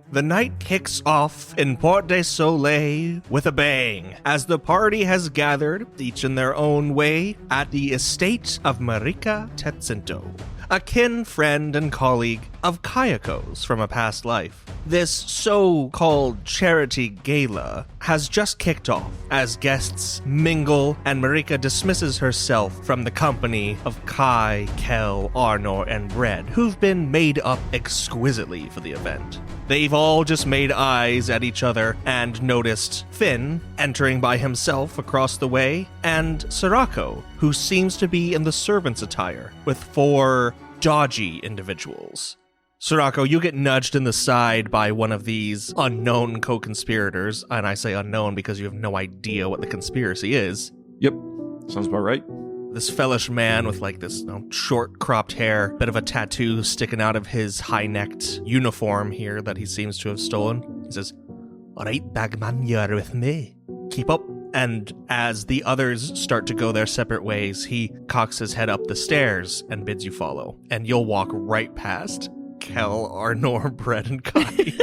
The night kicks off in Port de Soleil with a bang, as the party has gathered, each in their own way, at the estate of Marika Tetsinto, a kin, friend, and colleague of Kayako's from a past life. This so-called charity gala has just kicked off as guests mingle and Marika dismisses herself from the company of Kai, Kel, Arnor, and Bread, who've been made up exquisitely for the event. They've all just made eyes at each other and noticed Finn entering by himself across the way, and Sirocco, who seems to be in the servant's attire, with 4 dodgy individuals. Sirocco, you get nudged in the side by one of these unknown co-conspirators, and I say unknown because you have no idea what the conspiracy is. Yep, sounds about right. This fellish man with like this short cropped hair, bit of a tattoo sticking out of his high-necked uniform here that he seems to have stolen. He says, "All right, Bagman, you're with me. Keep up." And as the others start to go their separate ways, he cocks his head up the stairs and bids you follow. And you'll walk right past Kel, Arnor, Bread, and Kai.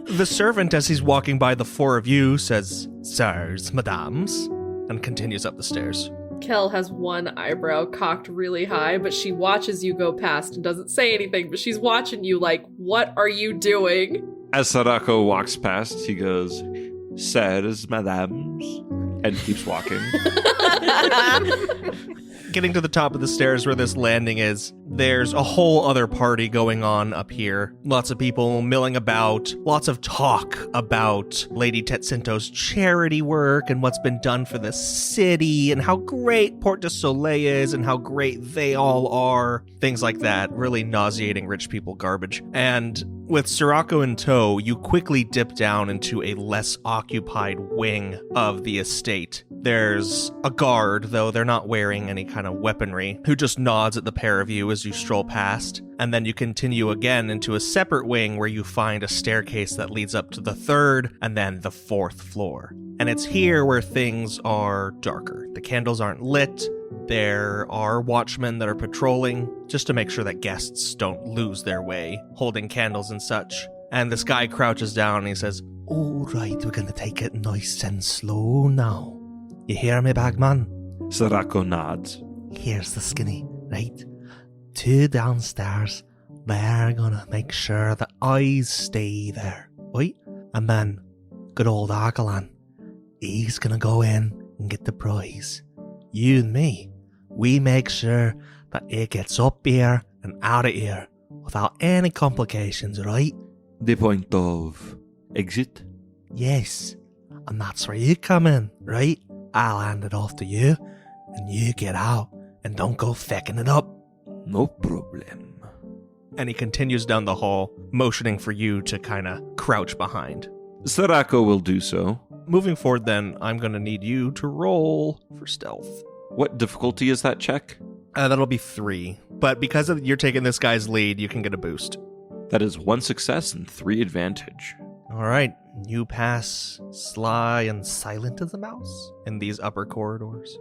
The servant, as he's walking by the 4 of you, says, "Sirs, madams," and continues up the stairs. Kel has one eyebrow cocked really high, but she watches you go past and doesn't say anything, but she's watching you like, what are you doing? As Sadako walks past, he goes, "Sirs, madams," and keeps walking. Getting to the top of the stairs where this landing is, there's a whole other party going on up here. Lots of people milling about, lots of talk about Lady Tetsinto's charity work and what's been done for the city and how great Port de Soleil is and how great they all are. Things like that. Really nauseating rich people garbage. And with Sirocco in tow, you quickly dip down into a less occupied wing of the estate. There's a guard, though they're not wearing any kind of weaponry, who just nods at the pair of you as you stroll past. And then you continue again into a separate wing where you find a staircase that leads up to the 3rd and then the 4th floor. And it's here where things are darker. The candles aren't lit. There are watchmen that are patrolling just to make sure that guests don't lose their way, holding candles and such. And this guy crouches down and he says, "All right, we're gonna take it nice and slow now. You hear me, Bagman?" Sadako nods. "Here's the skinny, right? 2 downstairs. We're gonna make sure the eyes stay there, right? And then, good old Argalan, he's gonna go in and get the prize. You and me, we make sure that it gets up here and out of here without any complications, right?" The point of exit? "Yes, and that's where you come in, right? I'll hand it off to you, and you get out, and don't go fecking it up." No problem. And he continues down the hall, motioning for you to kind of crouch behind. Sadako will do so. Moving forward then, I'm going to need you to roll for stealth. What difficulty is that check? That'll be 3, but because you're taking this guy's lead, you can get a boost. That is 1 success and 3 advantage. All right, you pass sly and silent as a mouse in these upper corridors.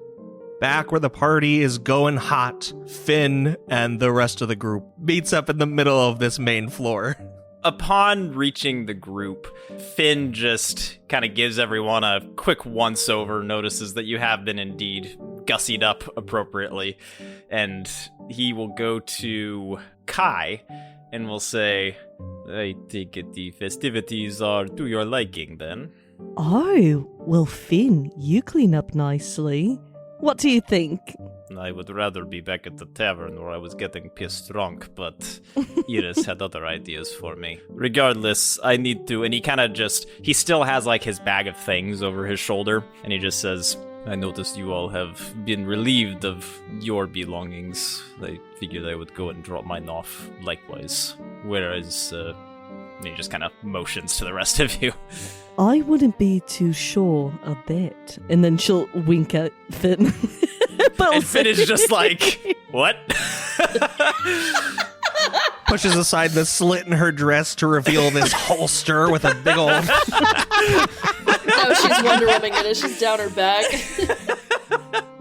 Back where the party is going hot, Finn and the rest of the group meets up in the middle of this main floor. Upon reaching the group, Finn just kind of gives everyone a quick once-over, notices that you have been indeed gussied up appropriately, and he will go to Kai and will say, "I take it the festivities are to your liking, then." "Oh, well, Finn, you clean up nicely. What do you think?" "I would rather be back at the tavern where I was getting pissed drunk, but Iris had other ideas for me. Regardless, I need to," and he kind of he still has like his bag of things over his shoulder, and he just says, "I noticed you all have been relieved of your belongings. I figured I would go and drop mine off likewise. Whereas," he just kind of motions to the rest of you. "I wouldn't be too sure a bit." And then she'll wink at Finn. And Finn is just like, "What?" Pushes aside the slit in her dress to reveal this holster with a big old... No, she's Wonder Woman it as she's down her back.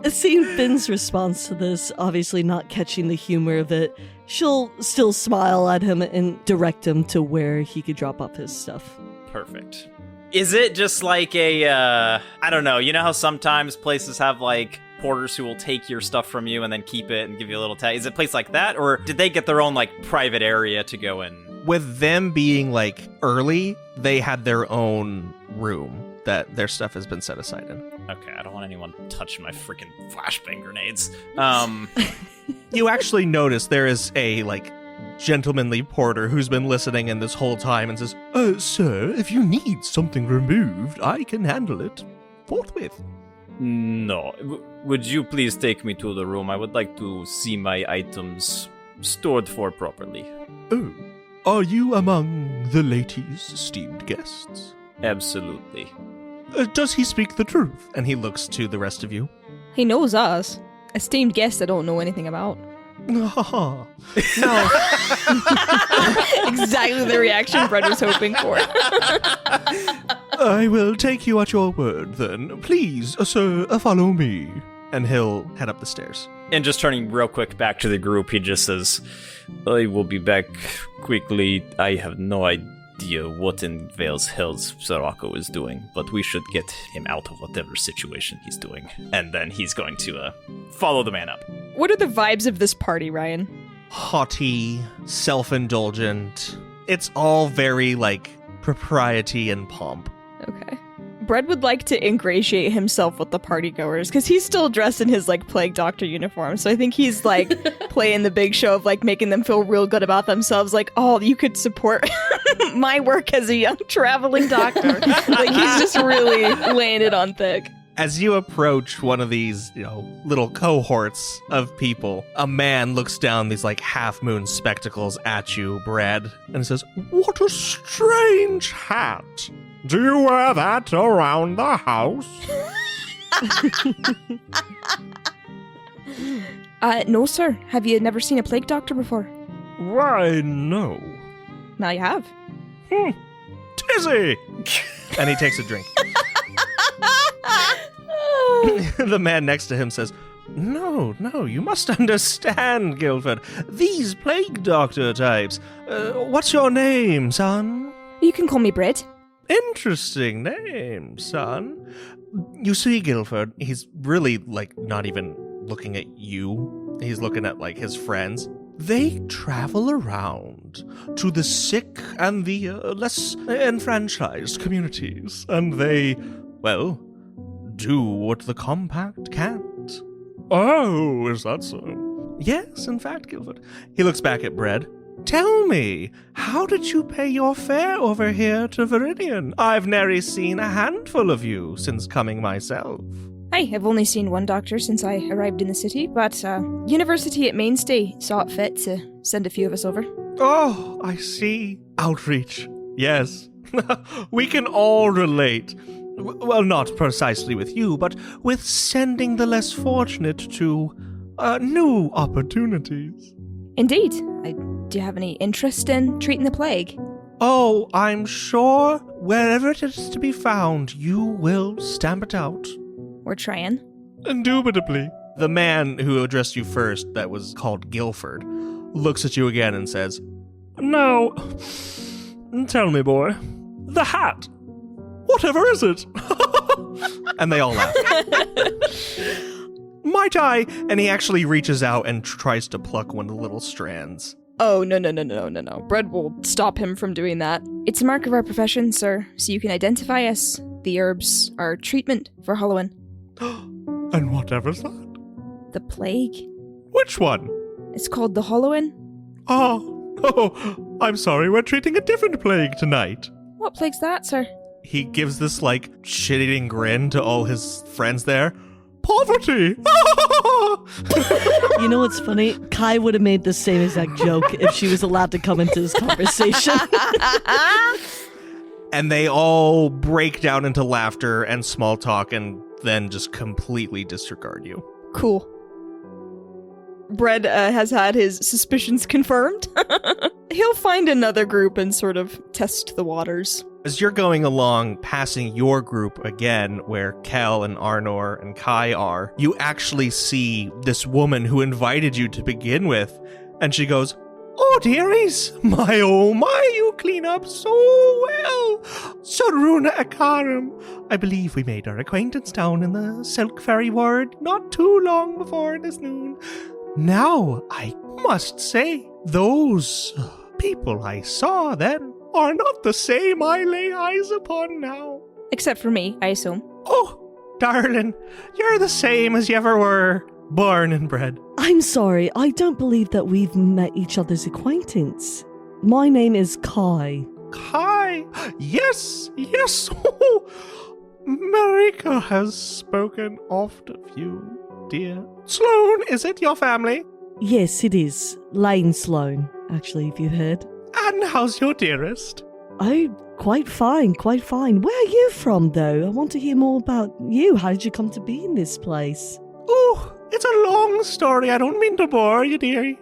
Seeing Finn's response to this, obviously not catching the humor of it, she'll still smile at him and direct him to where he could drop off his stuff. Perfect. Is it just like I don't know, you know how sometimes places have like porters who will take your stuff from you and then keep it and give you a little tag? Is it a place like that, or did they get their own like private area to go in? With them being like early, they had their own room that their stuff has been set aside in. Okay, I don't want anyone touching my freaking flashbang grenades. You actually notice there is a like gentlemanly porter who's been listening in this whole time and says, sir, if you need something removed, I can handle it forthwith. No. Would you please take me to the room? I would like to see my items stored for properly. Oh, are you among the ladies' esteemed guests? Absolutely. Does he speak the truth? And he looks to the rest of you. He knows us. Esteemed guest I don't know anything about. No. Exactly the reaction Brett was hoping for. I will take you at your word, then. Please, sir, follow me. And he'll head up the stairs. And just turning real quick back to the group, he just says, I will be back quickly. I have no idea what in Vale's Hills Sirocco is doing, but we should get him out of whatever situation he's doing. And then he's going to follow the man up. What are the vibes of this party, Ryan? Haughty, self-indulgent. It's all very, like, propriety and pomp. Okay. Brett would like to ingratiate himself with the partygoers, because he's still dressed in his, like, Plague Doctor uniform, so I think he's, like, playing the big show of, like, making them feel real good about themselves, like, oh, you could support my work as a young traveling doctor. Like, he's just really laying it on thick. As you approach one of these, little cohorts of people, a man looks down these, like, half-moon spectacles at you, Brad, and says, "What a strange hat! Do you wear that around the house?" No, sir. Have you never seen a plague doctor before? Why, no. Now you have. Tizzy! And he takes a drink. The man next to him says, No, you must understand, Guilford. These plague doctor types. What's your name, son? You can call me Brett. Interesting name, son. You see, Guilford, he's really, like, not even looking at you. He's looking at, like, his friends. They travel around to the sick and the less enfranchised communities, and they, well, do what the compact can't. Oh, is that so? Yes, in fact, Guilford. He looks back at Brett. Tell me, how did you pay your fare over here to Viridian? I've nary seen a handful of you since coming myself. Hi, I've only seen one doctor since I arrived in the city, but University at Mainstay saw it fit to send a few of us over. Oh, I see. Outreach. Yes. We can all relate. Well, not precisely with you, but with sending the less fortunate to new opportunities. Indeed. Do you have any interest in treating the plague? Oh, I'm sure wherever it is to be found, you will stamp it out. We're trying. Indubitably. The man who addressed you first, that was called Guilford, looks at you again and says, Now, tell me, boy, the hat. Whatever is it? And they all laugh. Might I? And he actually reaches out and tries to pluck one of the little strands. Oh, no. Brett will stop him from doing that. It's a mark of our profession, sir, so you can identify us. The herbs are treatment for Halloween. And whatever's that? The plague. Which one? It's called the Halloween. Oh, I'm sorry, we're treating a different plague tonight. What plague's that, sir? He gives this, like, shit-eating grin to all his friends there. Poverty! You know what's funny? Kai would have made the same exact joke if she was allowed to come into this conversation. And they all break down into laughter and small talk and then just completely disregard you. Cool. Brett has had his suspicions confirmed. He'll find another group and sort of test the waters. As you're going along, passing your group again, where Kel and Arnor and Kai are, you actually see this woman who invited you to begin with, and she goes, "Oh, dearies, my oh my, you clean up so well. Saruna Akaram. I believe we made our acquaintance down in the Silk Ferry Ward not too long before this noon. Now, I must say, those people I saw then are not the same I lay eyes upon now. Except for me, I assume. Oh, darling, you're the same as you ever were, born and bred." I'm sorry, I don't believe that we've met each other's acquaintance. My name is Kai. Kai, yes, yes. Oh, Marika has spoken oft of you, dear. Sloane, is it your family? Yes, it is. Lane Sloane, actually, if you've heard. And how's your dearest? Oh, quite fine, quite fine. Where are you from, though? I want to hear more about you. How did you come to be in this place? Oh, it's a long story. I don't mean to bore you, dearie.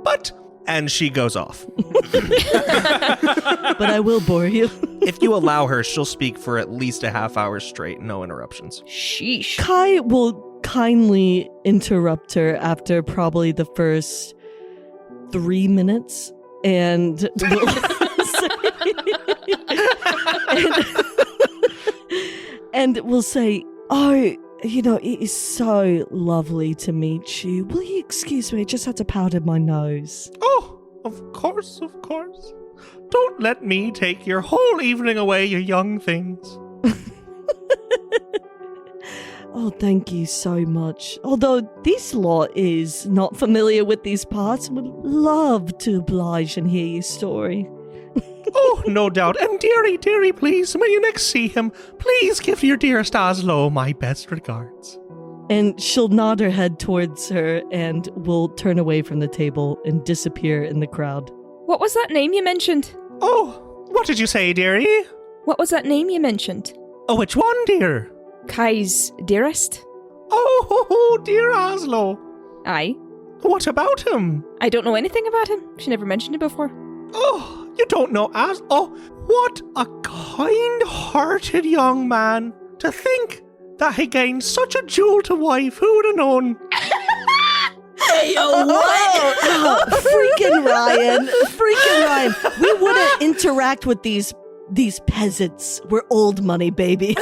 But, and she goes off. But I will bore you. If you allow her, she'll speak for at least a half hour straight, no interruptions. Sheesh. Kai will kindly interrupt her after probably the first 3 minutes and will and will say, "Oh, you know, it is so lovely to meet you. Will you excuse me? I just had to powder my nose." Oh, of course, of course. Don't let me take your whole evening away, you young things. Oh, thank you so much. Although this lot is not familiar with these parts, would love to oblige and hear your story. Oh, no doubt. And dearie, dearie, please, when you next see him, please give your dearest Oslo my best regards. And she'll nod her head towards her and will turn away from the table and disappear in the crowd. What was that name you mentioned? Oh, what did you say, dearie? What was that name you mentioned? Oh, which one, dear? Kai's dearest? Oh, dear Oslo. Aye. What about him? I don't know anything about him. She never mentioned it before. Oh, you don't know Oh, what a kind-hearted young man. To think that he gained such a jewel to wife. Who'd have known? Hey, what? Freaking Ryan. Freaking Ryan. We wouldn't interact with these peasants. We're old money, baby.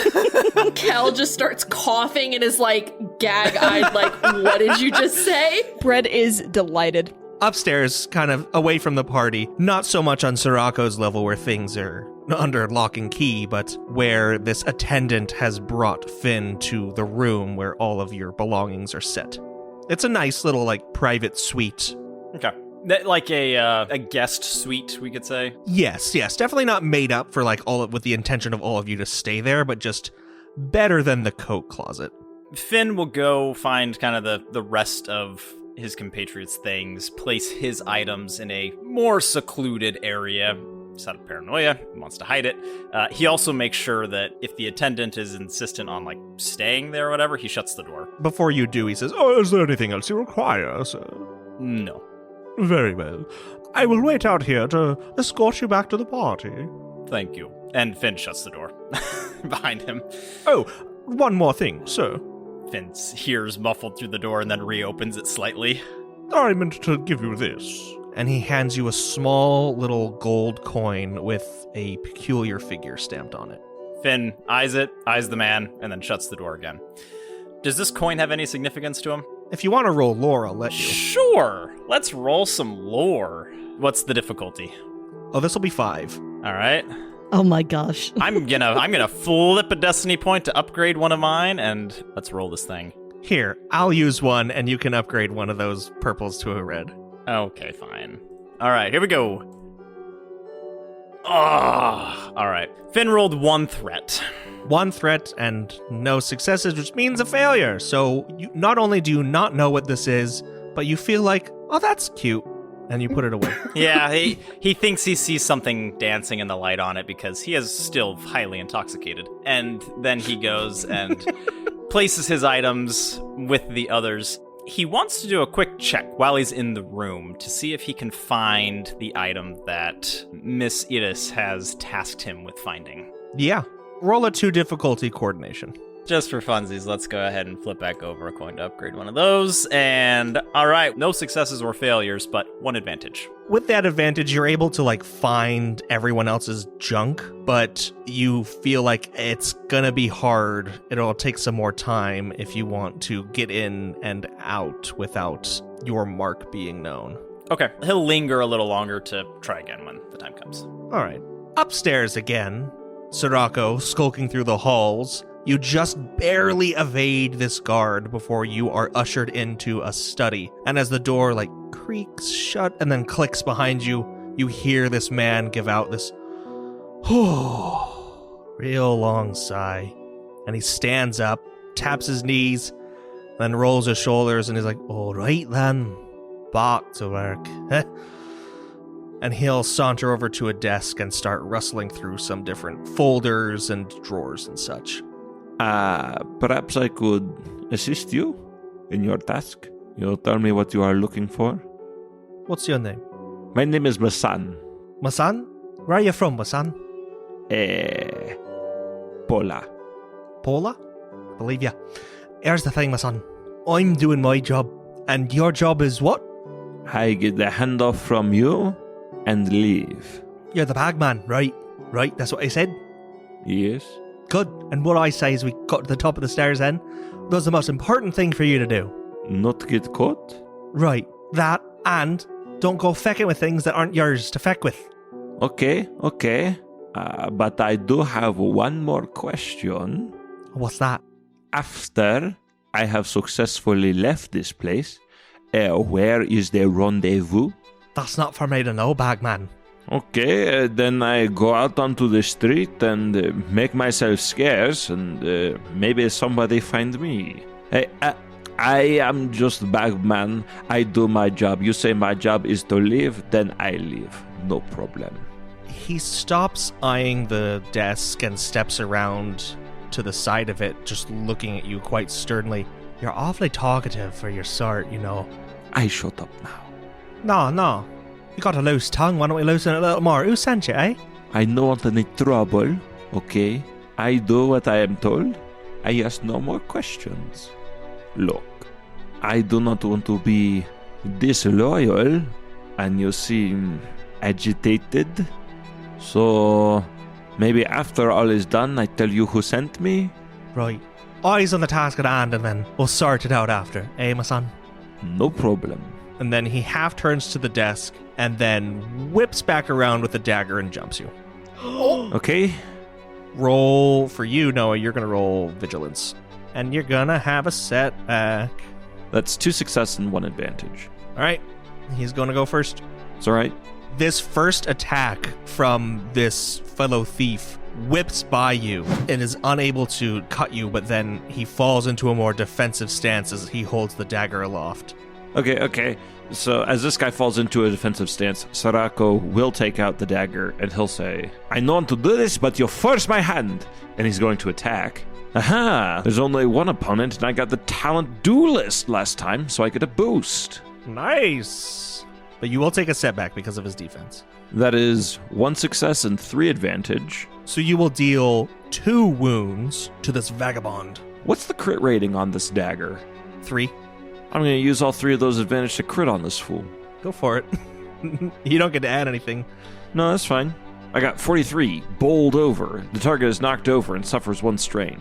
Kel just starts coughing and is like gag-eyed, like, what did you just say? Bread is delighted. Upstairs, kind of away from the party, not so much on Sirako's level where things are under lock and key, but where this attendant has brought Finn to the room where all of your belongings are set. It's a nice little, like, private suite. Okay. Like a guest suite, we could say? Yes, definitely not made up for, like, with the intention of all of you to stay there, but just better than the coat closet. Finn will go find kind of the rest of his compatriots' things, place his items in a more secluded area. Just out of paranoia, he wants to hide it. He also makes sure that if the attendant is insistent on, like, staying there or whatever, he shuts the door. Before you do, he says, "Oh, is there anything else you require, sir?" No. Very well. I will wait out here to escort you back to the party. Thank you. And Finn shuts the door behind him. Oh, one more thing, sir. Finn hears muffled through the door and then reopens it slightly. I meant to give you this. And he hands you a small little gold coin with a peculiar figure stamped on it. Finn eyes it, eyes the man, and then shuts the door again. Does this coin have any significance to him? If you want to roll lore, I'll let you. Sure. Let's roll some lore. What's the difficulty? Oh, this will be 5. All right. Oh my gosh. I'm gonna flip a destiny point to upgrade one of mine, and let's roll this thing. Here, I'll use one, and you can upgrade one of those purples to a red. Okay, fine. All right, here we go. Oh, all right. Finn rolled 1 threat. 1 threat and no successes, which means a failure. So not only do you not know what this is, but you feel like, oh, that's cute, and you put it away. Yeah, he thinks he sees something dancing in the light on it because he is still highly intoxicated. And then he goes and places his items with the others He wants to do a quick check while he's in the room to see if he can find the item that Miss Iris has tasked him with finding. Yeah. Roll a 2 difficulty coordination. Just for funsies, let's go ahead and flip back over a coin to upgrade one of those. And all right, no successes or failures, but 1 advantage. With that advantage, you're able to find everyone else's junk, but you feel like it's gonna be hard. It'll take some more time if you want to get in and out without your mark being known. Okay, he'll linger a little longer to try again when the time comes. All right. Upstairs again, Sirocco skulking through the halls. You just barely evade this guard before you are ushered into a study. And as the door creaks shut and then clicks behind you, you hear this man give out this real long sigh. And he stands up, taps his knees, then rolls his shoulders and he's like, all right then, back to work. And he'll saunter over to a desk and start rustling through some different folders and drawers and such. Perhaps I could assist you in your task. You'll tell me what you are looking for. What's your name? My name is Masan. Masan? Where are you from, Masan? Pola. Pola? Believe ya. Here's the thing, Masan. I'm doing my job, and your job is what? I get the handoff from you and leave. You're the bagman, right? Right, that's what I said? Yes? Good. And what I say is we got to the top of the stairs then. That's the most important thing for you to do. Not get caught? Right. That, and don't go fecking with things that aren't yours to feck with. Okay. But I do have one more question. What's that? After I have successfully left this place, where is the rendezvous? That's not for me to know, bagman. Okay, then I go out onto the street and make myself scarce, and maybe somebody find me. Hey, I am just bagman. I do my job. You say my job is to leave, then I leave. No problem. He stops eyeing the desk and steps around to the side of it, just looking at you quite sternly. You're awfully talkative for your sort, you know. I shut up now. No. You got a loose tongue. Why don't we loosen it a little more? Who sent you, eh? I don't want any trouble, okay? I do what I am told. I ask no more questions. Look, I do not want to be disloyal, and you seem agitated. So, maybe after all is done, I tell you who sent me? Right. Eyes on the task at hand, and then we'll sort it out after, eh, my son? No problem. And then he half turns to the desk and then whips back around with the dagger and jumps you. Okay. Roll for you, Noah. You're going to roll vigilance. And you're going to have a setback. That's 2 success and 1 advantage. All right. He's going to go first. It's all right. This first attack from this fellow thief whips by you and is unable to cut you, but then he falls into a more defensive stance as he holds the dagger aloft. Okay. So as this guy falls into a defensive stance, Sirocco will take out the dagger and he'll say, I know want to do this, but you force my hand. And he's going to attack. Aha! There's only one opponent, and I got the talent duelist last time, so I get a boost. Nice! But you will take a setback because of his defense. That is 1 success and 3 advantage. So you will deal 2 wounds to this vagabond. What's the crit rating on this dagger? 3. I'm going to use all 3 of those advantage to crit on this fool. Go for it. You don't get to add anything. No, that's fine. I got 43, bowled over. The target is knocked over and suffers 1 strain.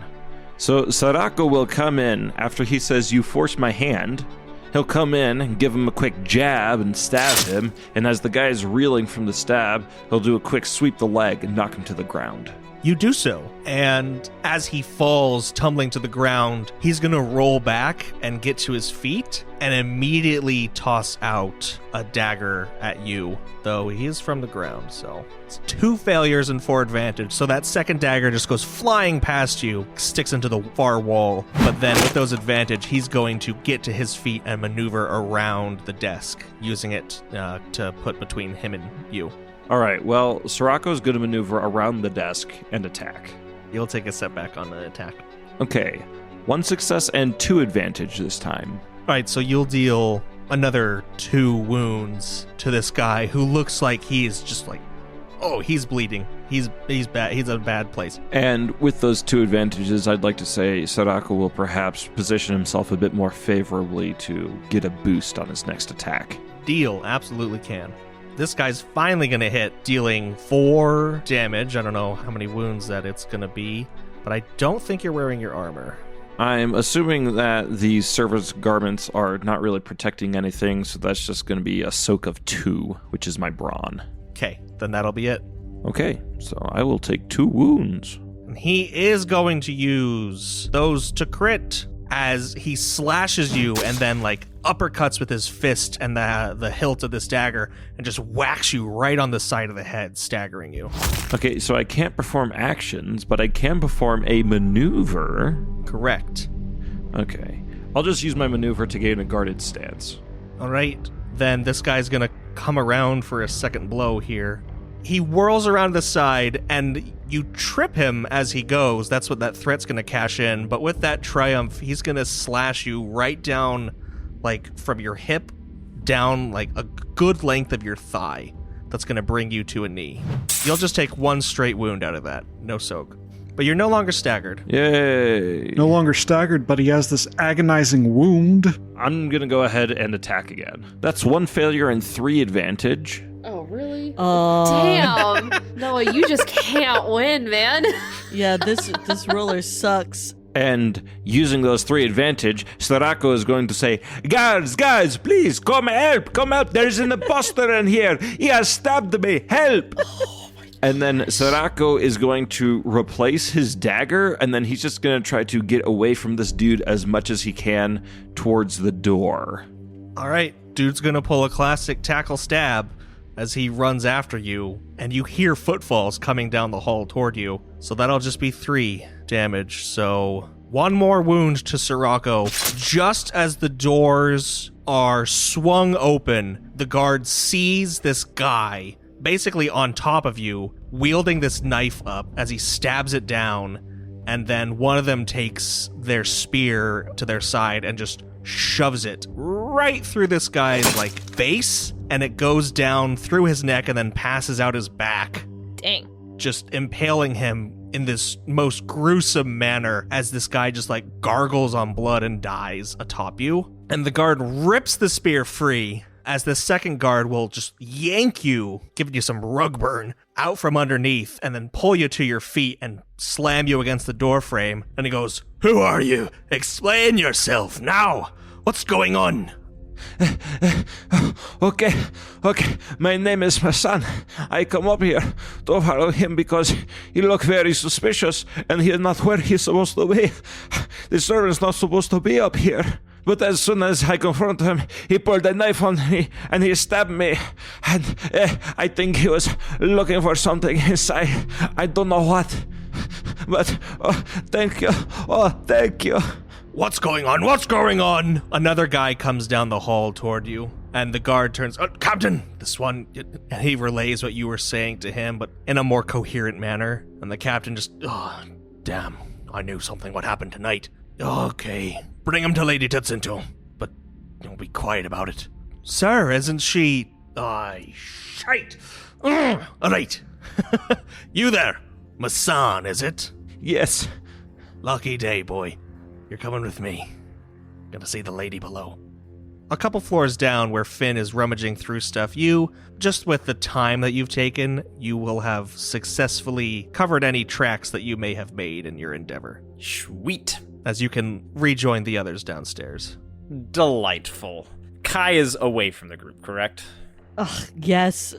So Sirocco will come in after he says, you force my hand. He'll come in and give him a quick jab and stab him, and as the guy is reeling from the stab, he'll do a quick sweep the leg and knock him to the ground. You do so, and as he falls tumbling to the ground, he's going to roll back and get to his feet and immediately toss out a dagger at you, though he is from the ground, so it's 2 failures and 4 advantage, so that second dagger just goes flying past you, sticks into the far wall, but then with those advantage, he's going to get to his feet and maneuver around the desk, using it to put between him and you. All right, well, Sirocco's going to maneuver around the desk and attack. You'll take a setback on the attack. Okay, 1 success and 2 advantage this time. Right, so you'll deal another 2 wounds to this guy who looks like he's just like, oh, he's bleeding. He's bad. He's in a bad place. And with those 2 advantages, I'd like to say Sarako will perhaps position himself a bit more favorably to get a boost on his next attack. Deal, absolutely can. This guy's finally going to hit, dealing 4 damage. I don't know how many wounds that it's going to be, but I don't think you're wearing your armor. I'm assuming that these service garments are not really protecting anything, so that's just going to be a soak of 2, which is my brawn. Okay, then that'll be it. Okay, so I will take 2 wounds. And he is going to use those to crit as he slashes you and then like uppercuts with his fist and the hilt of this dagger and just whacks you right on the side of the head, staggering you. Okay, so I can't perform actions, but I can perform a maneuver. Correct. Okay, I'll just use my maneuver to gain a guarded stance. All right, then this guy's gonna come around for a second blow here. He whirls around the side, and you trip him as he goes. That's what that threat's going to cash in. But with that triumph, he's going to slash you right down, like, from your hip down, like, a good length of your thigh. That's going to bring you to a knee. You'll just take 1 straight wound out of that. No soak. But you're no longer staggered. Yay! No longer staggered, but he has this agonizing wound. I'm going to go ahead and attack again. That's 1 failure and 3 advantage. Oh, really? Damn. Damn. Noah, you just can't win, man. Yeah, this roller sucks. And using those 3 advantage, Sarako is going to say, Guys, please, come help, there's an imposter in here. He has stabbed me, help! And then Sarako is going to replace his dagger, and then he's just going to try to get away from this dude as much as he can towards the door. All right, dude's going to pull a classic tackle stab as he runs after you, and you hear footfalls coming down the hall toward you. So that'll just be 3 damage. So 1 more wound to Sirocco. Just as the doors are swung open, the guard sees this guy basically on top of you, wielding this knife up as he stabs it down, and then one of them takes their spear to their side and just shoves it right through this guy's like face, and it goes down through his neck and then passes out his back, Dang. just impaling him in this most gruesome manner as this guy just like gargles on blood and dies atop you. And the guard rips the spear free as the second guard will just yank you, giving you some rug burn, out from underneath and then pull you to your feet and slam you against the door frame. And he goes, "Who are you? Explain yourself now. What's going on?" Okay, my name is Hassan. I come up here to follow him because he looked very suspicious and he's not where he's supposed to be. The servant's not supposed to be up here. But as soon as I confront him, he pulled a knife on me and he stabbed me. And I think he was looking for something inside. I don't know what. But thank you. Oh, thank you. What's going on? What's going on? Another guy comes down the hall toward you, and the guard turns, Captain, this one, and he relays what you were saying to him, but in a more coherent manner. And the captain just, damn, I knew something would happen tonight. Okay, bring him to Lady Tetsunto, but don't be quiet about it. Sir, isn't she? Shite. All right. You there, Masan, is it? Yes. Lucky day, boy. You're coming with me. Gonna see the lady below. A couple floors down where Finn is rummaging through stuff, you, just with the time that you've taken, you will have successfully covered any tracks that you may have made in your endeavor. Sweet. As you can rejoin the others downstairs. Delightful. Kai is away from the group, correct? Ugh, yes.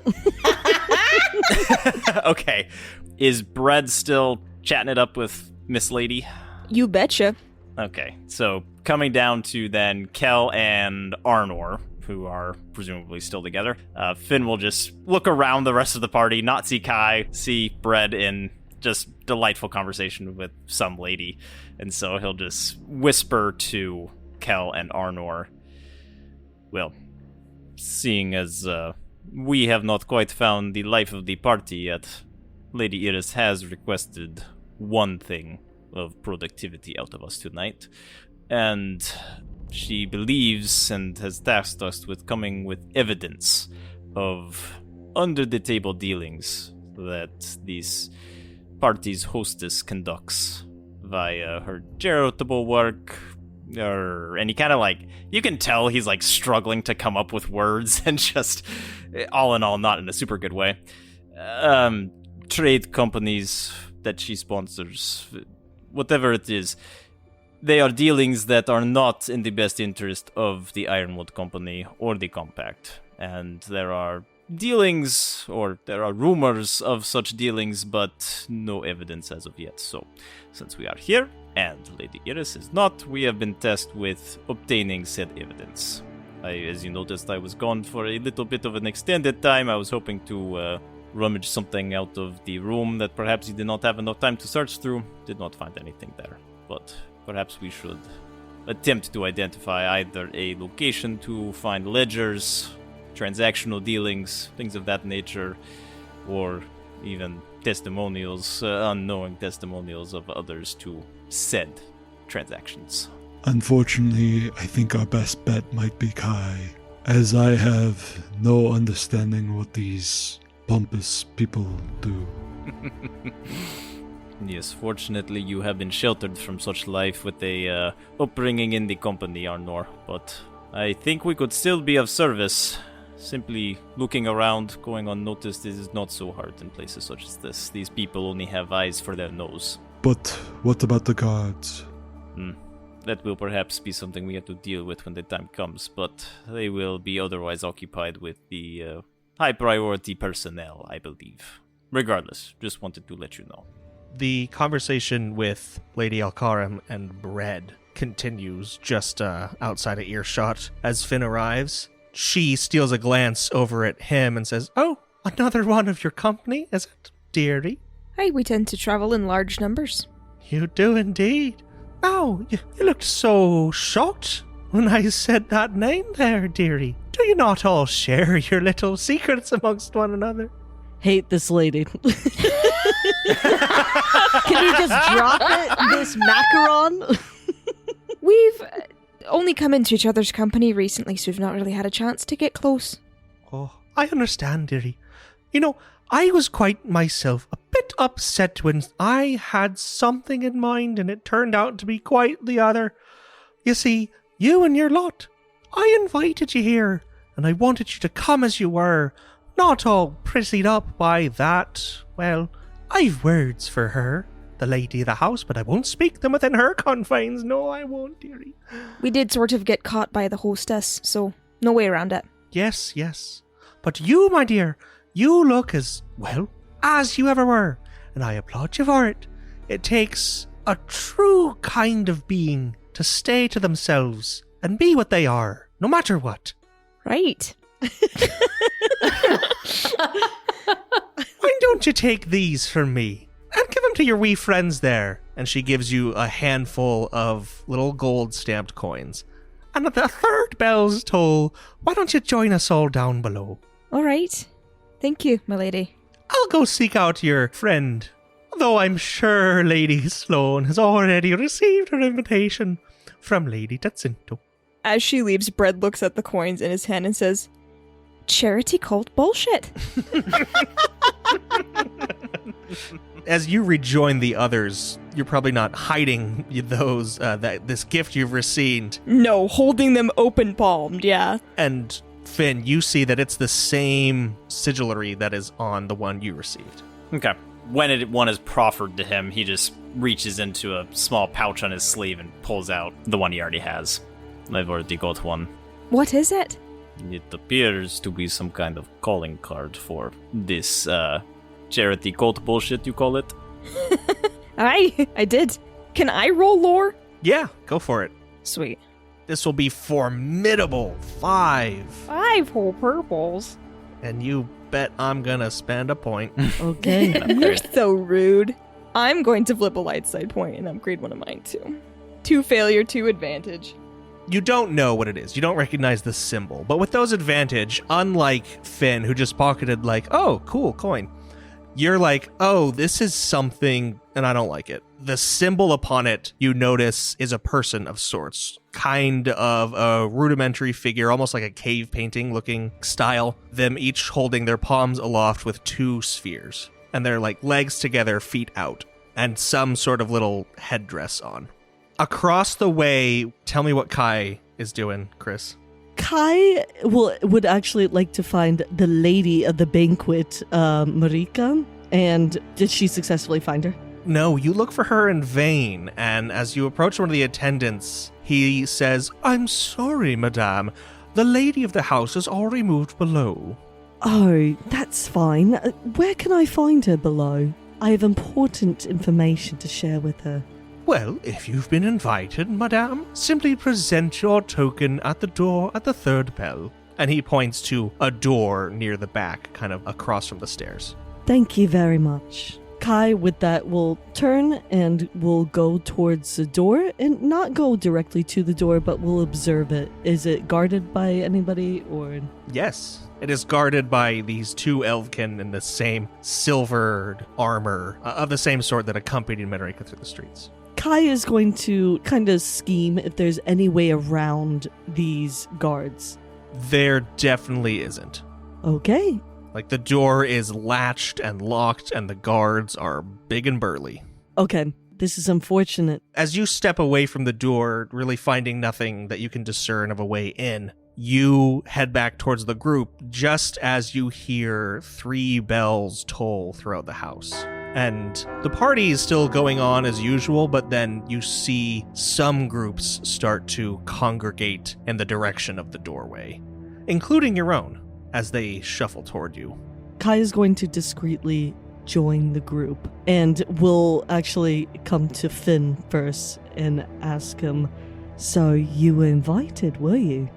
Okay. Is Bread still chatting it up with Miss Lady? You betcha. Okay, so coming down to then Kel and Arnor, who are presumably still together, Finn will just look around the rest of the party, not see Kai, see Bread in just delightful conversation with some lady, and so he'll just whisper to Kel and Arnor, well, seeing as we have not quite found the life of the party yet, Lady Iris has requested one thing of productivity out of us tonight, and she believes and has tasked us with coming with evidence of under-the-table dealings that these parties' hostess conducts via her charitable work, and he kind of like, you can tell he's like struggling to come up with words and just, all in all, not in a super good way. Trade companies that she sponsors, whatever it is, they are dealings that are not in the best interest of the Ironwood Company or the Compact. And there are dealings, or there are rumors of such dealings, but no evidence as of yet. So, since we are here, and Lady Iris is not, we have been tasked with obtaining said evidence. As you noticed, I was gone for a little bit of an extended time. I was hoping to rummage something out of the room that perhaps you did not have enough time to search through. Did not find anything there, but perhaps we should attempt to identify either a location to find ledgers, transactional dealings, things of that nature, or even testimonials, unknowing testimonials of others to said transactions. Unfortunately, I think our best bet might be Kai, as I have no understanding what these pompous people do. Yes, fortunately you have been sheltered from such life with a upbringing in the company, Arnor, but I think we could still be of service. Simply looking around, going unnoticed is not so hard in places such as this. These people only have eyes for their nose. But what about the guards? That will perhaps be something we have to deal with when the time comes, but they will be otherwise occupied with the high priority personnel, I believe. Regardless, just wanted to let you know. The conversation with Lady Alcaram and Bread continues just outside of earshot as Finn arrives. She steals a glance over at him and says, "Oh, another one of your company, is it, dearie?" Hey, we tend to travel in large numbers. You do indeed. Oh, you looked so shocked when I said that name there, dearie. Do you not all share your little secrets amongst one another? Hate this lady. Can you just drop it, this macaron? We've only come into each other's company recently, so we've not really had a chance to get close. Oh, I understand, dearie. You know, I was quite myself a bit upset when I had something in mind and it turned out to be quite the other. You see, you and your lot, I invited you here, and I wanted you to come as you were, not all prissied up by that. Well, I've words for her, the lady of the house, but I won't speak them within her confines. No, I won't, dearie. We did sort of get caught by the hostess, so no way around it. Yes, yes. But you, my dear, you look as, well, as you ever were, and I applaud you for it. It takes a true kind of being to stay to themselves and be what they are, no matter what. Right. Why don't you take these from me and give them to your wee friends there? And she gives you a handful of little gold stamped coins. And at the third bell's toll, why don't you join us all down below? All right. Thank you, my lady. I'll go seek out your friend, though I'm sure Lady Sloane has already received her invitation from Lady Tatsinto. As she leaves, Bread looks at the coins in his hand and says, "Charity cult bullshit." As you rejoin the others, you're probably not hiding those this gift you've received. No, holding them open palmed, yeah. And Finn, you see that it's the same sigillary that is on the one you received. Okay. When one is proffered to him, he just reaches into a small pouch on his sleeve and pulls out the one he already has. I've already got one. What is it? It appears to be some kind of calling card for this charity cult bullshit, you call it? I did. Can I roll lore? Yeah, go for it. Sweet. This will be formidable. 5. 5 whole purples. And you bet I'm gonna spend a point. Okay. You're so rude. I'm going to flip a light side point and upgrade one of mine too. 2 failure, 2 advantage. You don't know what it is. You don't recognize the symbol. But with those advantage, unlike Finn, who just pocketed like, oh, cool, coin. You're like, oh, this is something, and I don't like it. The symbol upon it, you notice, is a person of sorts. kind of a rudimentary figure, almost like a cave painting looking style, them each holding their palms aloft with 2 spheres. And they're like legs together, feet out, and some sort of little headdress on. Across the way, tell me what Kai is doing, Chris. Kai would actually like to find the lady of the banquet, Marika. And did she successfully find her? No, you look for her in vain, and as you approach one of the attendants, he says, "I'm sorry, madame. The lady of the house is already moved below." Oh, that's fine. Where can I find her below? I have important information to share with her. Well, if you've been invited, madame, simply present your token at the door at the 3rd bell. And he points to a door near the back, kind of across from the stairs. Thank you very much. Kai, with that, will turn and will go towards the door, and not go directly to the door, but will observe it. Is it guarded by anybody, or? Yes, it is guarded by these 2 elfkin in the same silvered armor, of the same sort that accompanied Marika through the streets. Kai is going to kind of scheme if there's any way around these guards. There definitely isn't. Okay. Like, the door is latched and locked, and the guards are big and burly. Okay, this is unfortunate. As you step away from the door, really finding nothing that you can discern of a way in, you head back towards the group just as you hear 3 bells toll throughout the house. And the party is still going on as usual, but then you see some groups start to congregate in the direction of the doorway, including your own, as they shuffle toward you. Kai is going to discreetly join the group and will actually come to Finn first and ask him, "So you were invited, were you?"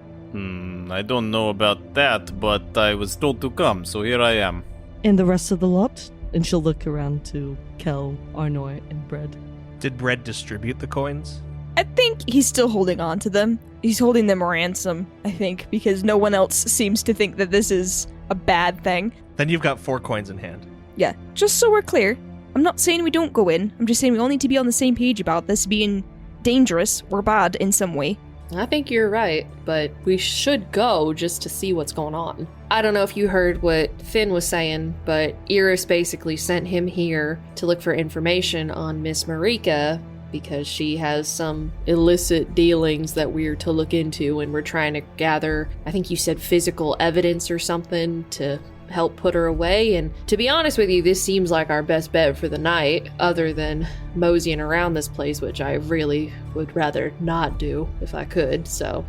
I don't know about that, but I was told to come, so here I am. And the rest of the lot? And she'll look around to Kel, Arnor, and Bread. Did Bread distribute the coins? I think he's still holding on to them. He's holding them ransom, I think, because no one else seems to think that this is a bad thing. Then you've got 4 coins in hand. Yeah, just so we're clear. I'm not saying we don't go in. I'm just saying we all need to be on the same page about this being dangerous or bad in some way. I think you're right, but we should go just to see what's going on. I don't know if you heard what Finn was saying, but Iris basically sent him here to look for information on Miss Marika because she has some illicit dealings that we're to look into, and we're trying to gather, I think you said physical evidence or something to help put her away. And to be honest with you, this seems like our best bet for the night, other than moseying around this place, which I really would rather not do if I could. So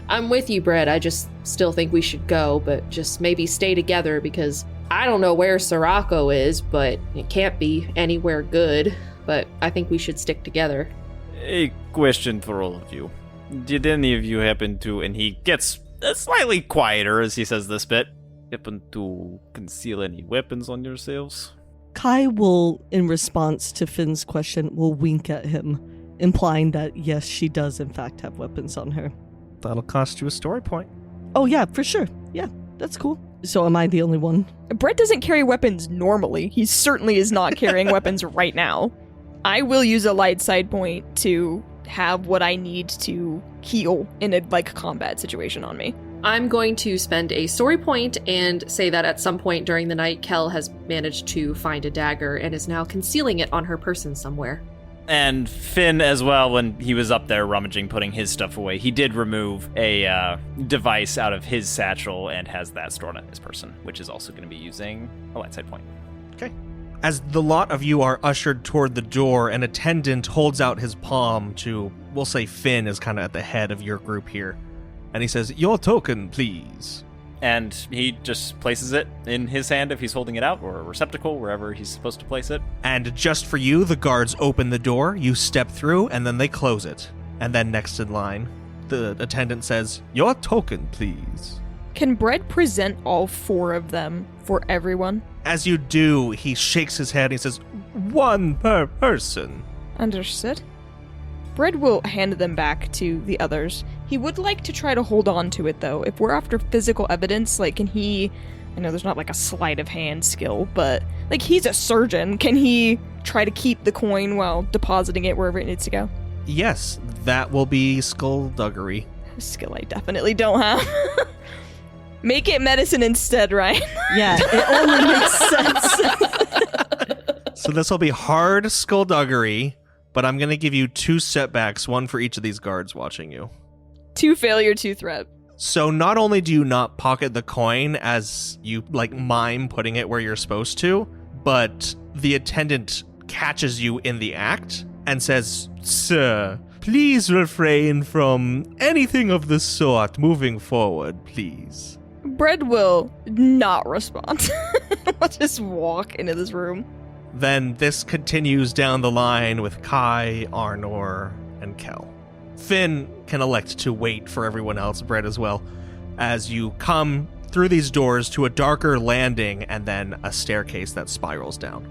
I'm with you, Brett. I just still think we should go, but just maybe stay together, because I don't know where Sirocco is, but it can't be anywhere good. But I think we should stick together. A question for all of you. Did any of you happen to, and he gets slightly quieter as he says this bit, happen to conceal any weapons on yourselves? Kai will, in response to Finn's question, will wink at him, implying that yes, she does in fact have weapons on her. That'll cost you a story point. Oh yeah, for sure. Yeah, that's cool. So am I the only one? Brett doesn't carry weapons normally. He certainly is not carrying weapons right now. I will use a light side point to have what I need to heal in a combat situation on me. I'm going to spend a story point and say that at some point during the night, Kel has managed to find a dagger and is now concealing it on her person somewhere. And Finn as well, when he was up there rummaging, putting his stuff away, he did remove a device out of his satchel and has that stored on his person, which is also going to be using a light side point. Okay. As the lot of you are ushered toward the door, an attendant holds out his palm to, we'll say Finn is kind of at the head of your group here. And he says, "Your token, please." And he just places it in his hand if he's holding it out, or a receptacle, wherever he's supposed to place it. And just for you, the guards open the door, you step through, and then they close it. And then next in line, the attendant says, "Your token, please." Can Brett present all 4 of them for everyone? As you do, he shakes his head and he says, "One per person." Understood. Brett will hand them back to the others. He would like to try to hold on to it, though. If we're after physical evidence, can he... I know there's not a sleight of hand skill, but, he's a surgeon. Can he try to keep the coin while depositing it wherever it needs to go? Yes, that will be skullduggery. A skill I definitely don't have. Make it medicine instead, Ryan. Yeah, it only makes sense. So this will be hard skullduggery, but I'm going to give you 2 setbacks, one for each of these guards watching you. 2 failure, 2 threat. So not only do you not pocket the coin as you mime putting it where you're supposed to, but the attendant catches you in the act and says, "Sir, please refrain from anything of the sort moving forward, please." Bread will not respond. I'll just walk into this room. Then this continues down the line with Kai, Arnor, and Kel. Finn can elect to wait for everyone else, Brett as well, as you come through these doors to a darker landing and then a staircase that spirals down.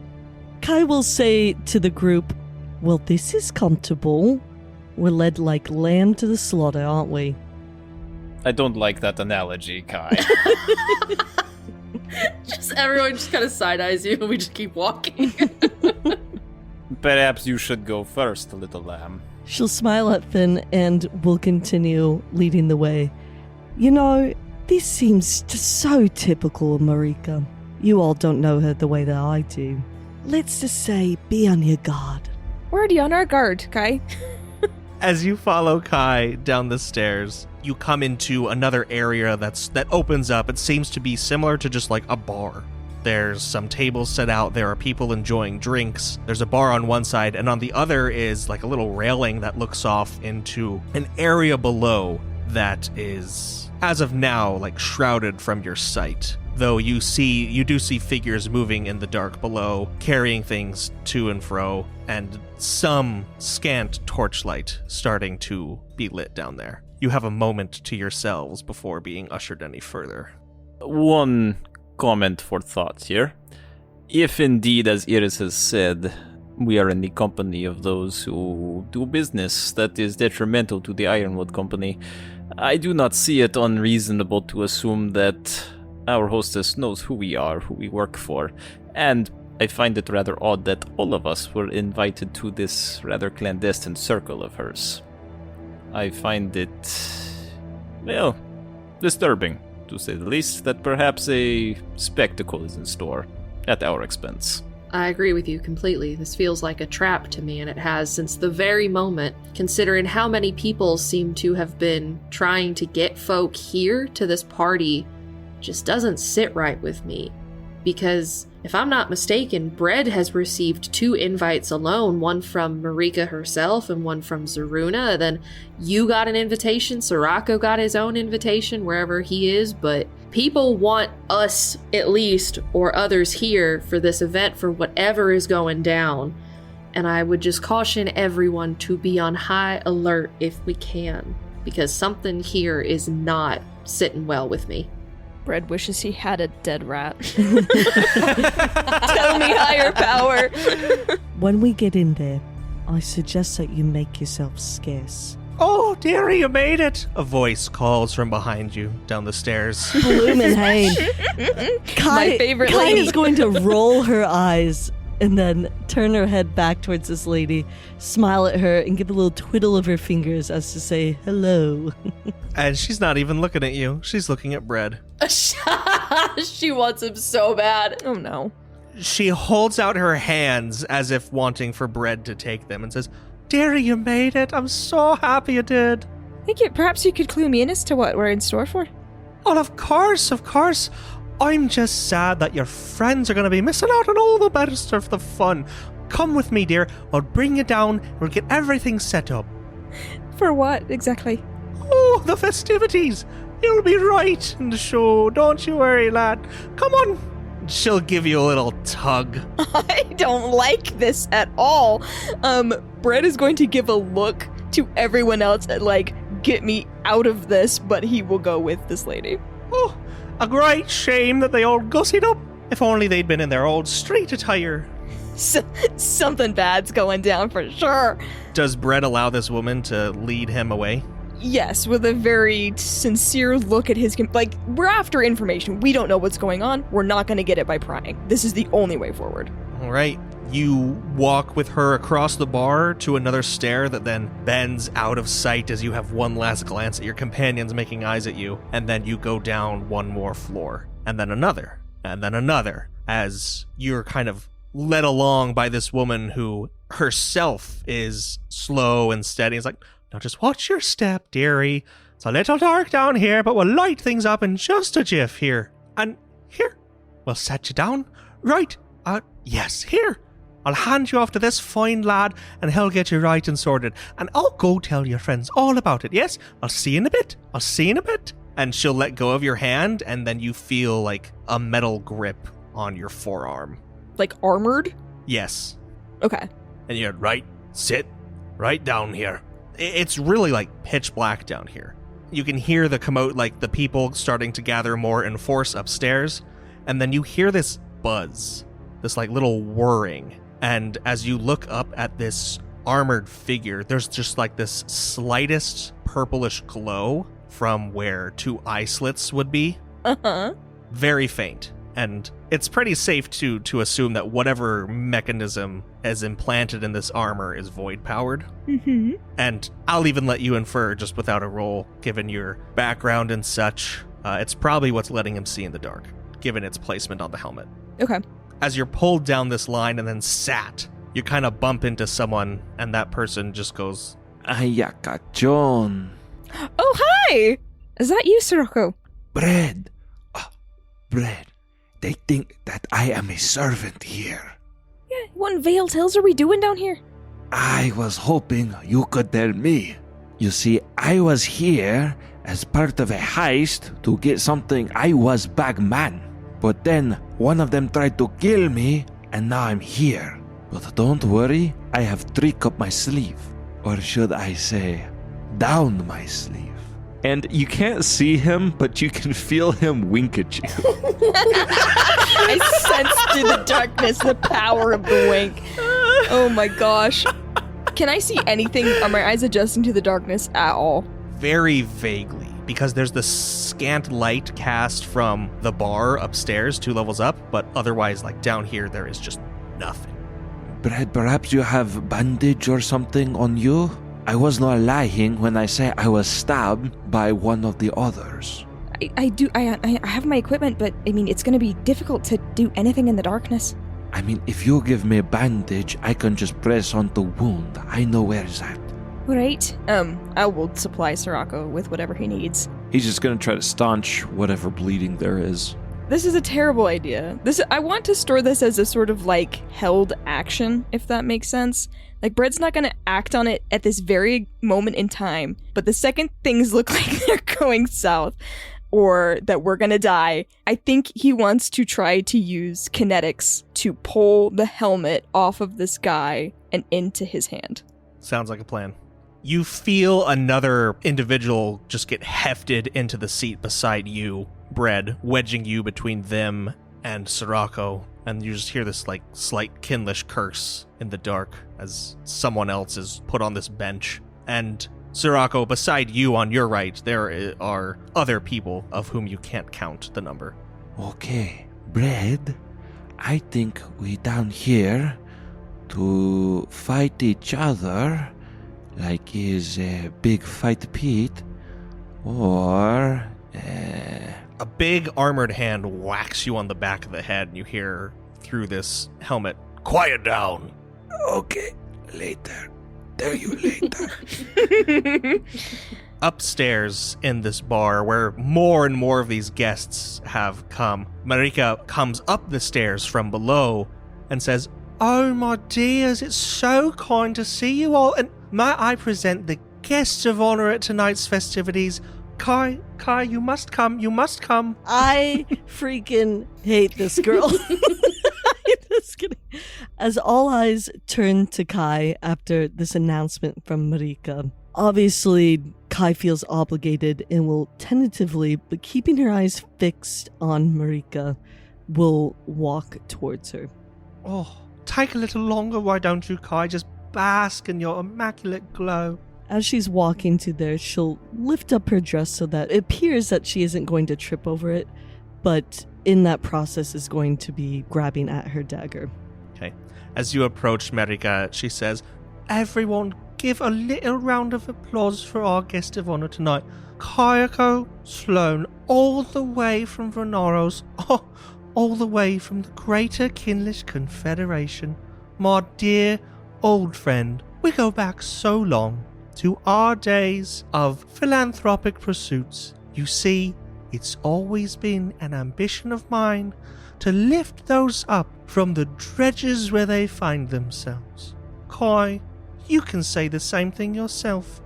Kai will say to the group, "Well, this is comfortable. We're led like lamb to the slaughter, aren't we?" I don't like that analogy, Kai. Just everyone just kind of side-eyes you and we just keep walking. Perhaps you should go first, little lamb. She'll smile at Finn and will continue leading the way. "You know, this seems just so typical of Marika. You all don't know her the way that I do. Let's just say, be on your guard." We're already on our guard, Kai. As you follow Kai down the stairs, you come into another area that opens up. It seems to be similar to just like a bar. There's some tables set out. There are people enjoying drinks. There's a bar on one side, and on the other is like a little railing that looks off into an area below that is, as of now, like shrouded from your sight. Though you do see figures moving in the dark below, carrying things to and fro, and some scant torchlight starting to be lit down there. You have a moment to yourselves before being ushered any further. One comment for thought here. If indeed, as Iris has said, we are in the company of those who do business that is detrimental to the Ironwood Company, I do not see it unreasonable to assume that our hostess knows who we are, who we work for, and I find it rather odd that all of us were invited to this rather clandestine circle of hers. I find it, well, disturbing, to say the least, that perhaps a spectacle is in store at our expense. I agree with you completely. This feels like a trap to me, and it has since the very moment, considering how many people seem to have been trying to get folk here to this party. Just doesn't sit right with me. Because, if I'm not mistaken, Bread has received 2 invites alone, one from Marika herself and one from Zaruna. Then you got an invitation, Sirocco got his own invitation wherever he is, but people want us, at least, or others here for this event for whatever is going down. And I would just caution everyone to be on high alert if we can, because something here is not sitting well with me. Bread wishes he had a dead rat. Tell me higher power. When we get in there, I suggest that you make yourself scarce. "Oh, dearie, you made it!" a voice calls from behind you down the stairs. Bloomin' Hain. My favorite Kai lady. is going to roll her eyes and then turn her head back towards this lady, smile at her, and give a little twiddle of her fingers as to say, "Hello." And she's not even looking at you. She's looking at Bread. She wants him so bad. Oh no. She holds out her hands as if wanting for Bread to take them and says, "Dearie, you made it. I'm so happy you did." Thank you. Perhaps you could clue me in as to what we're in store for. "Oh, of course, of course. I'm just sad that your friends are going to be missing out on all the best of the fun. Come with me, dear. I'll bring you down and we'll get everything set up." For what exactly? "Oh, the festivities. You'll be right in the show. Don't you worry, lad. Come on." She'll give you a little tug. I don't like this at all. Bread is going to give a look to everyone else and get me out of this, but he will go with this lady. "Oh, a great shame that they all gussied up. If only they'd been in their old street attire." Something bad's going down for sure. Does Brett allow this woman to lead him away? Yes, with a very sincere look at his... we're after information. We don't know what's going on. We're not going to get it by prying. This is the only way forward. All right. You walk with her across the bar to another stair that then bends out of sight as you have one last glance at your companions making eyes at you, and then you go down one more floor, and then another, as you're kind of led along by this woman who herself is slow and steady. It's like, now just watch your step, dearie. It's a little dark down here, but we'll light things up in just a jiff here. And here, we'll set you down. Right, yes, here. I'll hand you off to this fine lad, and he'll get you right and sorted. And I'll go tell your friends all about it, yes? I'll see you in a bit. And she'll let go of your hand, and then you feel like a metal grip on your forearm. Like armored? Yes. Okay. And you're sit right down here. It's really like pitch black down here. You can hear the people starting to gather more in force upstairs, and then you hear this buzz, this like little whirring. And as you look up at this armored figure, there's just like this slightest purplish glow from where 2 eye slits would be. Uh-huh. Very faint. And it's pretty safe to assume that whatever mechanism is implanted in this armor is void powered. Mm-hmm. And I'll even let you infer, just without a roll, given your background and such, it's probably what's letting him see in the dark, given its placement on the helmet. Okay. As you're pulled down this line and then sat, you kind of bump into someone, and that person just goes, Ayaka John. Oh, hi! Is that you, Sirocco? Bread. Bread. They think that I am a servant here. Yeah, what in Veiled Hills are we doing down here? I was hoping you could tell me. You see, I was here as part of a heist to get something. I was bagman. But then one of them tried to kill me, and now I'm here. But don't worry, I have trick up my sleeve. Or should I say, down my sleeve. And you can't see him, but you can feel him wink at you. I sense through the darkness the power of the wink. Oh my gosh. Can I see anything? Are my eyes adjusting to the darkness at all? very vaguely, because there's the scant light cast from the bar upstairs 2 levels up, but otherwise, like down here, there is just nothing. Brad, perhaps you have bandage or something on you? I was not lying when I say I was stabbed by one of the others. I have my equipment, but I mean, it's going to be difficult to do anything in the darkness. I mean, if you give me a bandage, I can just press on the wound. I know where it's at. Right. I will supply Sirocco with whatever he needs. He's just gonna try to staunch whatever bleeding there is. This is a terrible idea. I want to store this as a sort of like held action, if that makes sense. Like, Bread's not going to act on it at this very moment in time, but the second things look like they're going south, or that we're going to die, I think he wants to try to use kinetics to pull the helmet off of this guy and into his hand. Sounds like a plan. You feel another individual just get hefted into the seat beside you, Bread, wedging you between them and Sirocco, and you just hear this like slight kinlish curse in the dark as someone else is put on this bench. And Sirocco, beside you on your right, there are other people of whom you can't count the number. Okay, Bread, I think we down here to fight each other like is a big fight pit, or a big armored hand whacks you on the back of the head, and you hear through this helmet, "Quiet down." Okay, later. Tell you later. Upstairs in this bar, where more and more of these guests have come, Marika comes up the stairs from below and says, "Oh, my dears, it's so kind to see you all, and may I present the guests of honor at tonight's festivities? Kai, you must come, you must come." I freaking hate this girl. Just kidding. As all eyes turn to Kai after this announcement from Marika, obviously Kai feels obligated and will tentatively, but keeping her eyes fixed on Marika, will walk towards her. "Oh, take a little longer, why don't you, Kai? Just bask in your immaculate glow." As she's walking to there, she'll lift up her dress so that it appears that she isn't going to trip over it, but in that process is going to be grabbing at her dagger. Okay. As you approach Marika, she says, "Everyone, give a little round of applause for our guest of honor tonight, Kayako Sloan, all the way from Venaros, all the way from the Greater Kinlish Confederation. My dear old friend, we go back so long to our days of philanthropic pursuits. You see, it's always been an ambition of mine to lift those up from the dredges where they find themselves. Kai, you can say the same thing yourself.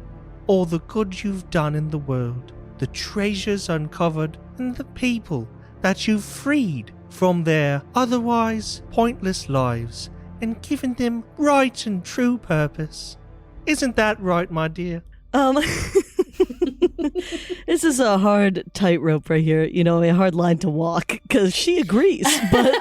All the good you've done in the world, the treasures uncovered, and the people that you've freed from their otherwise pointless lives and given them right and true purpose. Isn't that right, my dear?" This is a hard tightrope right here, a hard line to walk, because she agrees, but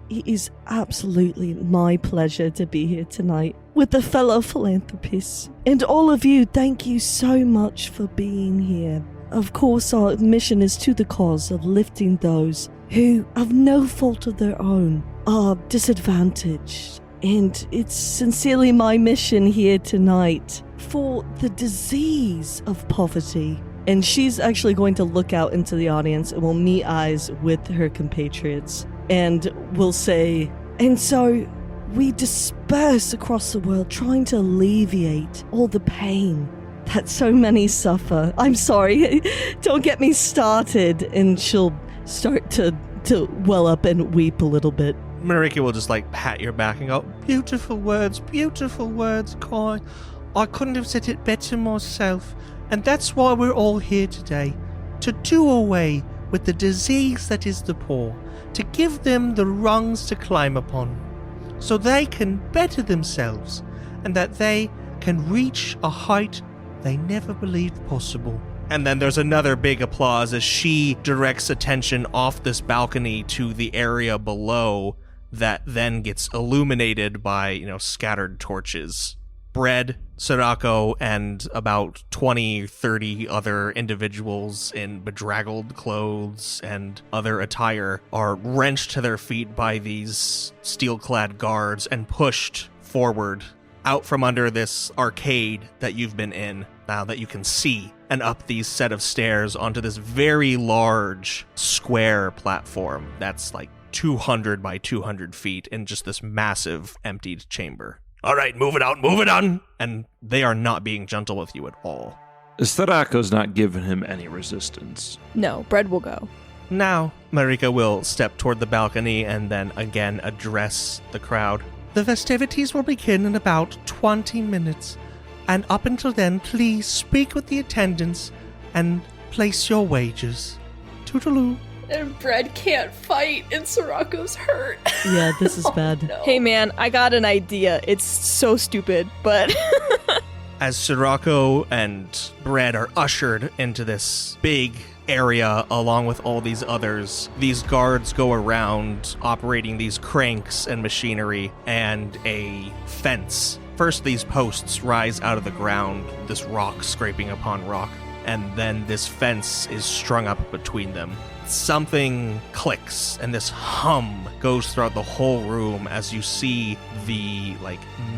it is absolutely my pleasure to be here tonight with the fellow philanthropists. And all of you, thank you so much for being here. Of course, our mission is to the cause of lifting those who, of no fault of their own, are disadvantaged. And it's sincerely my mission here tonight for the disease of poverty. And she's actually going to look out into the audience and will meet eyes with her compatriots and will say, "And so we disperse across the world trying to alleviate all the pain that so many suffer." I'm sorry, don't get me started. And she'll start to well up and weep a little bit. Marika will just pat your back and go, beautiful words, Kai. I couldn't have said it better myself. And that's why we're all here today, to do away with the disease that is the poor, to give them the rungs to climb upon, so they can better themselves, and that they can reach a height they never believed possible. And then there's another big applause as she directs attention off this balcony to the area below that then gets illuminated by, scattered torches. Bread, Sirocco, and about 20, 30 other individuals in bedraggled clothes and other attire are wrenched to their feet by these steel-clad guards and pushed forward out from under this arcade that you've been in, now that you can see, and up these set of stairs onto this very large square platform that's 200 by 200 feet in just this massive emptied chamber. "All right, move it on!" And they are not being gentle with you at all. Starako's not giving him any resistance. No, Bread will go. Now, Marika will step toward the balcony and then again address the crowd. "The festivities will begin in about 20 minutes, and up until then, please speak with the attendants and place your wagers. Toodaloo." And Bread can't fight, and Sirocco's hurt. Yeah, this is bad. No. Hey man, I got an idea. It's so stupid, but... As Sirocco and Bread are ushered into this big area along with all these others, these guards go around operating these cranks and machinery and a fence. First, these posts rise out of the ground, this rock scraping upon rock, and then this fence is strung up between them. Something clicks and this hum goes throughout the whole room as you see the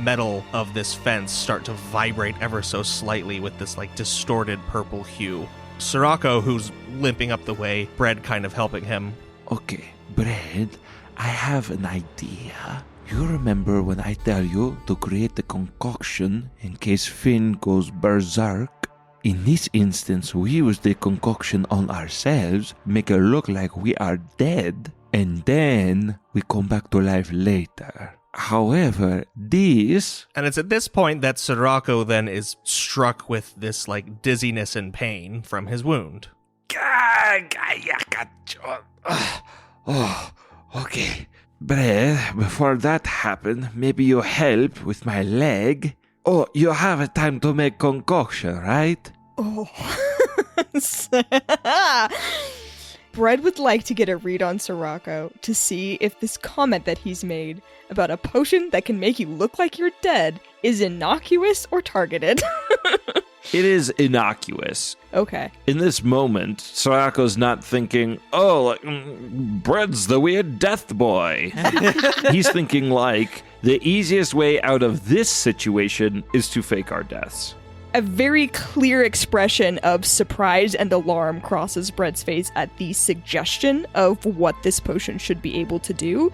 metal of this fence start to vibrate ever so slightly with this distorted purple hue. Sirocco, who's limping up the way, Bread kind of helping him. Okay, Bread, I have an idea. You remember when I tell you to create the concoction in case Finn goes berserk? In this instance, we use the concoction on ourselves, make it look like we are dead, and then we come back to life later. However, this... And it's at this point that Sirocco then is struck with this dizziness and pain from his wound. Oh, okay. Bread, before that happened, maybe you help with my leg. Oh, you have a time to make concoction, right? Oh. Bread would like to get a read on Sirocco to see if this comment that he's made about a potion that can make you look like you're dead is innocuous or targeted. It is innocuous. Okay. In this moment, Sorako's not thinking, oh, like, Bread's the weird death boy. He's thinking like, the easiest way out of this situation is to fake our deaths. A very clear expression of surprise and alarm crosses Bread's face at the suggestion of what this potion should be able to do.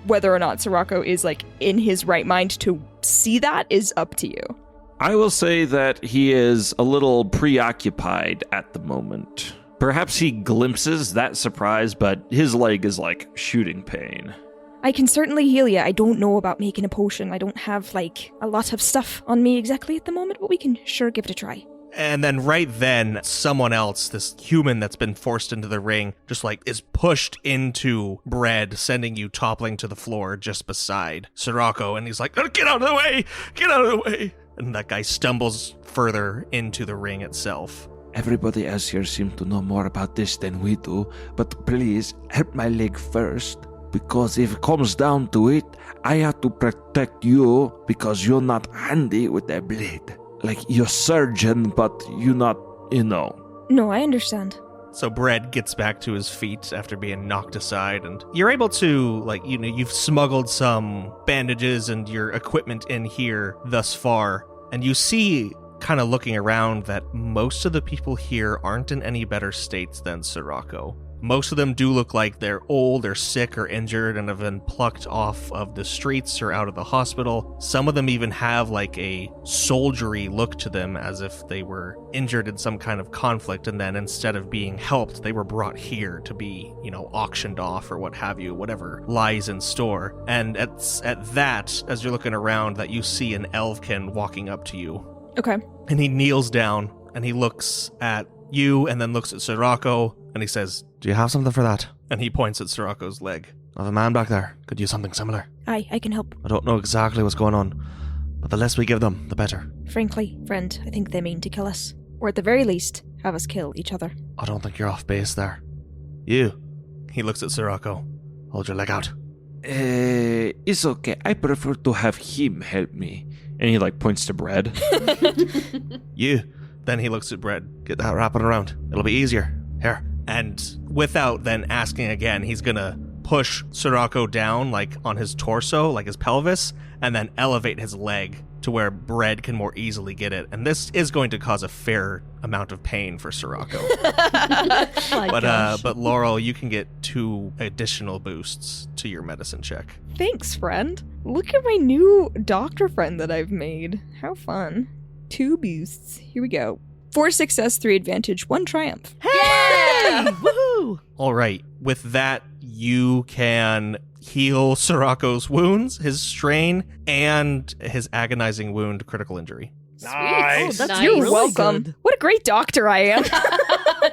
Whether or not Sorako is, like, in his right mind to see that is up to you. I will say that he is a little preoccupied at the moment. Perhaps he glimpses that surprise, but his leg is like shooting pain. I can certainly heal you. I don't know about making a potion. I don't have, like, a lot of stuff on me exactly at the moment, but we can sure give it a try. And then right then, someone else, this human that's been forced into the ring, just like is pushed into Bread, sending you toppling to the floor just beside Sorako. And he's like, oh, get out of the way! Get out of the way! And that guy stumbles further into the ring itself. Everybody else here seems to know more about this than we do, but please help my leg first. Because if it comes down to it, I have to protect you because you're not handy with that blade. Like, you're surgeon, but you're not, No, I understand. So Bread gets back to his feet after being knocked aside, and you're able to, like, you've smuggled some bandages and your equipment in here thus far, and you see, kind of looking around, that most of the people here aren't in any better states than Sorako. Most of them do look like they're old or sick or injured and have been plucked off of the streets or out of the hospital. Some of them even have like a soldiery look to them, as if they were injured in some kind of conflict, and then instead of being helped, they were brought here to be, auctioned off or what have you, whatever lies in store. And at that, as you're looking around, that you see an elfkin walking up to you. Okay. And he kneels down and he looks at you and then looks at Sorako and he says, "Do you have something for that?" And he points at Sorako's leg. "I have a man back there. Could use something similar." Aye, I can help. "I don't know exactly what's going on, but the less we give them, the better." Frankly, friend, I think they mean to kill us. Or at the very least, have us kill each other. "I don't think you're off base there. You." He looks at Sorako. "Hold your leg out." It's okay. I prefer to have him help me. And he points to Bread. "You." Then he looks at Bread. "Get that wrapping around. It'll be easier. Here." And without then asking again, he's gonna push Sorako down, on his torso, his pelvis, and then elevate his leg to where Bread can more easily get it. And this is going to cause a fair amount of pain for Sorako. But Laurel, you can get 2 additional boosts to your medicine check. Thanks, friend. Look at my new doctor friend that I've made. How fun. 2 boosts. Here we go. 4 success, 3 advantage, 1 triumph. Hey! Woohoo! All right. With that, you can heal Sorako's wounds, his strain, and his agonizing wound critical injury. Nice. Oh, that's You're really welcome. good. What a great doctor I am.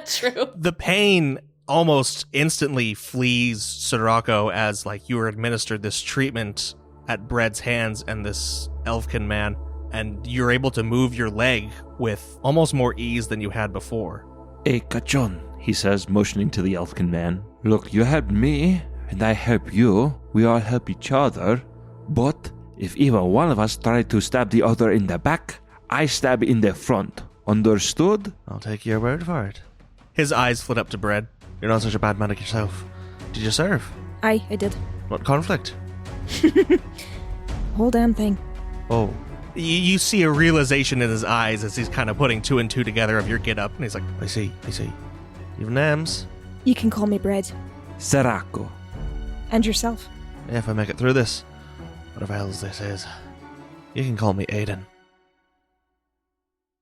True. The pain almost instantly flees Sorako as you were administered this treatment at Bread's hands and this elfkin man, and you're able to move your leg with almost more ease than you had before. Hey, Kachon, he says, motioning to the elfkin man. Look, you helped me, and I help you. We all help each other. But if even one of us tried to stab the other in the back, I stab in the front. Understood? I'll take your word for it. His eyes flit up to Bread. "You're not such a bad medic yourself. Did you serve? Aye, I did. What conflict?" Whole damn thing. "Oh." You see a realization in his eyes as he's kind of putting 2 and 2 together of your get-up, and he's like, I see. You've names? You can call me Bread. Sorako. And yourself. If I make it through this, whatever else this is, you can call me Aiden.